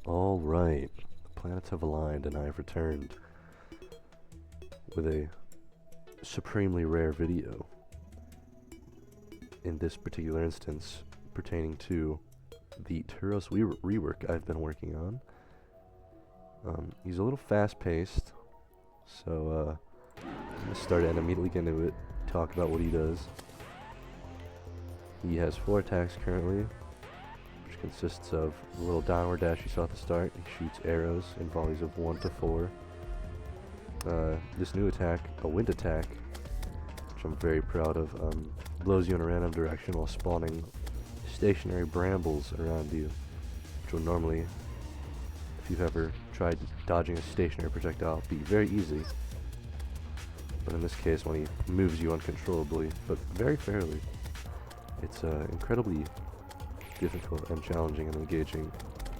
Alright, the planets have aligned and I have returned with a supremely rare video. In this particular instance, pertaining to the Turos rework I've been working on. He's a little fast-paced, so I'm going to start it and immediately get into it, talk about what he does. He has 4 attacks currently, which consists of the little downward dash you saw at the start. He shoots arrows in volleys of 1 to 4. This new attack, a wind attack, which I'm very proud of, blows you in a random direction while spawning stationary brambles around you, which will normally, if you've ever tried dodging a stationary projectile, be very easy. But in this case, when he moves you uncontrollably, but very fairly, it's incredibly difficult and challenging and engaging,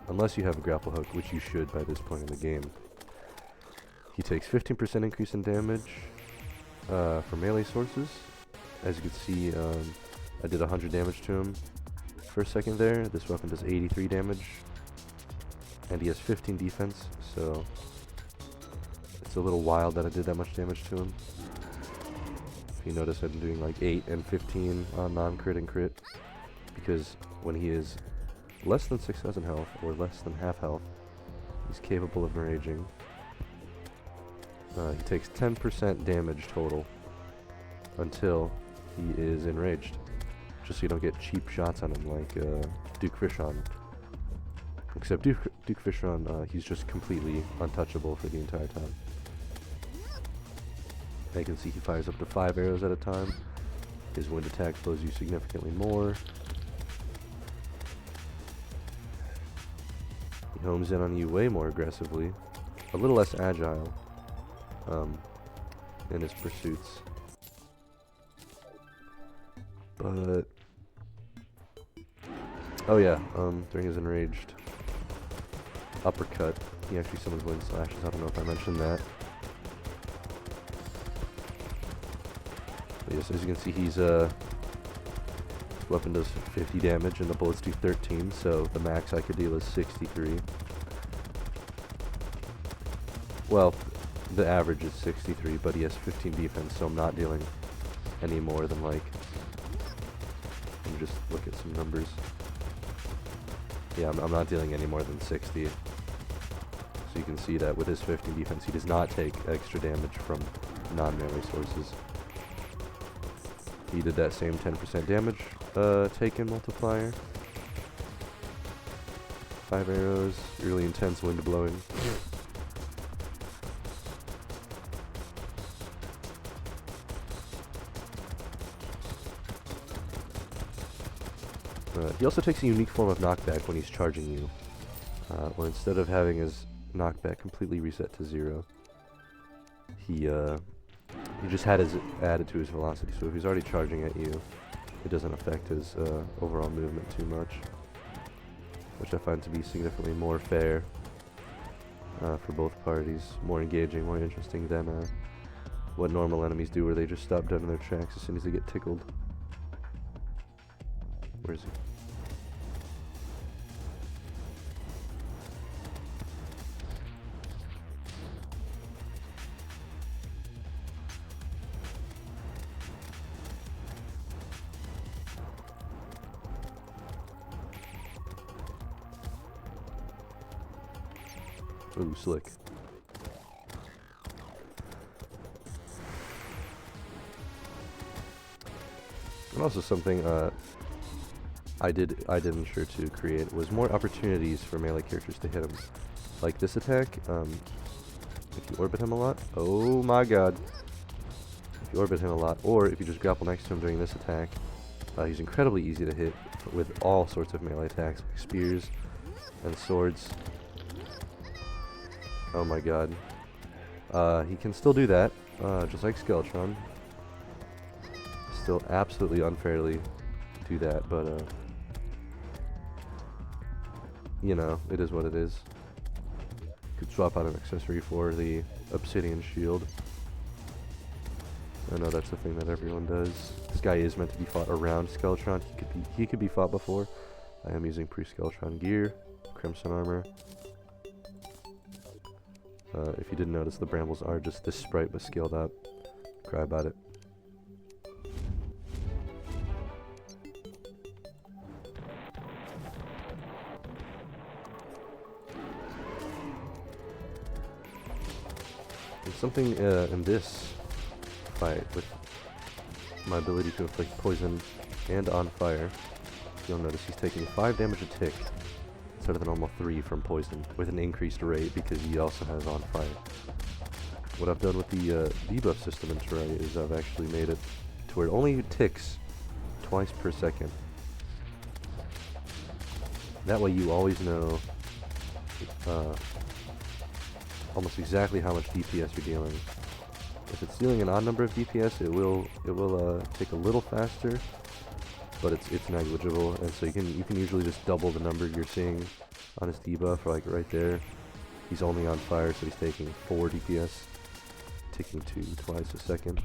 unless you have a grapple hook, which you should by this point in the game. He takes 15% increase in damage from melee sources. As you can see, I did 100 damage to him for a second there. This weapon does 83 damage, and he has 15 defense, so it's a little wild that I did that much damage to him. If you notice, I'm doing like 8 and 15 on non-crit and crit, because when he is less than 6,000 health, or less than half health, he's capable of enraging. He takes 10% damage total until he is enraged, just so you don't get cheap shots on him like Duke Fishon. Except Duke Fishon, he's just completely untouchable for the entire time. And you can see he fires up to 5 arrows at a time. His wind attack blows you significantly more. He homes in on you way more aggressively, a little less agile in his pursuits. But oh yeah, during his enraged uppercut, he actually summons wind slashes. I don't know if I mentioned that. But yes, as you can see, he's his weapon does 50 damage and the bullets do 13, so the max I could deal is 63. Well, the average is 63, but he has 15 defense, so I'm not dealing any more than like, let me just look at some numbers. Yeah, I'm not dealing any more than 60. So you can see that with his 15 defense, he does not take extra damage from non-melee sources. He did that same 10% damage taken multiplier. 5 arrows, really intense wind blowing. He also takes a unique form of knockback when he's charging you, where instead of having his knockback completely reset to 0, he just had his added to his velocity. So if he's already charging at you, it doesn't affect his overall movement too much, which I find to be significantly more fair for both parties, more engaging, more interesting than what normal enemies do, where they just stop dead in their tracks as soon as they get tickled. Where is he? Ooh, slick. And also something I did ensure to create was more opportunities for melee characters to hit him. Like this attack, if you orbit him a lot, oh my god. If you orbit him a lot, or if you just grapple next to him during this attack, he's incredibly easy to hit with all sorts of melee attacks, like spears and swords. Oh my god. He can still do that, just like Skeletron. Still absolutely unfairly do that, but you know, it is what it is. Could swap out an accessory for the obsidian shield. I know that's a thing that everyone does. This guy is meant to be fought around Skeletron. He could be fought before. I am using pre-Skeletron gear, Crimson armor, If you didn't notice, the brambles are just this sprite but scaled up. Cry about it. There's something in this fight with my ability to inflict poison and on fire. You'll notice he's taking 5 damage a tick instead of the normal 3 from poison, with an increased rate because he also has on fire. What I've done with the debuff system in Terraria is I've actually made it to where it only ticks twice per second. That way you always know almost exactly how much DPS you're dealing. If it's dealing an odd number of DPS, it will tick a little faster, but it's negligible, and so you can usually just double the number you're seeing on his debuff. Like right there, he's only on fire, so he's taking 4 DPS, ticking 2 twice a second.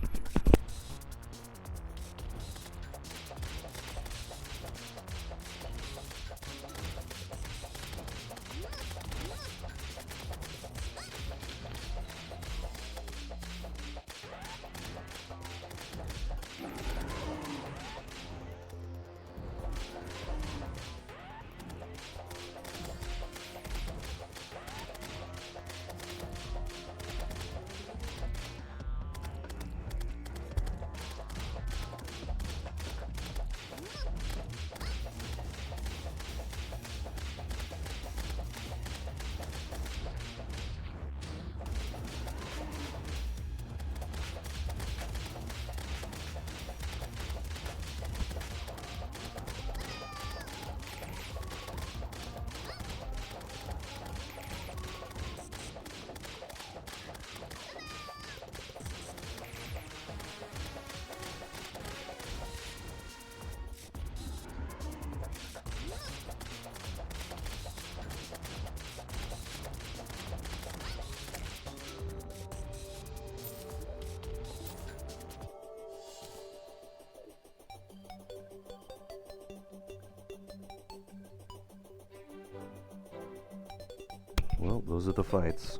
Well, those are the fights.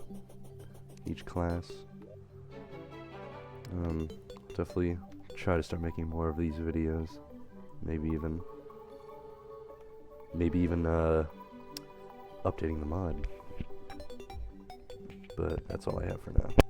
Each class. Definitely try to start making more of these videos. Maybe even updating the mod. But that's all I have for now.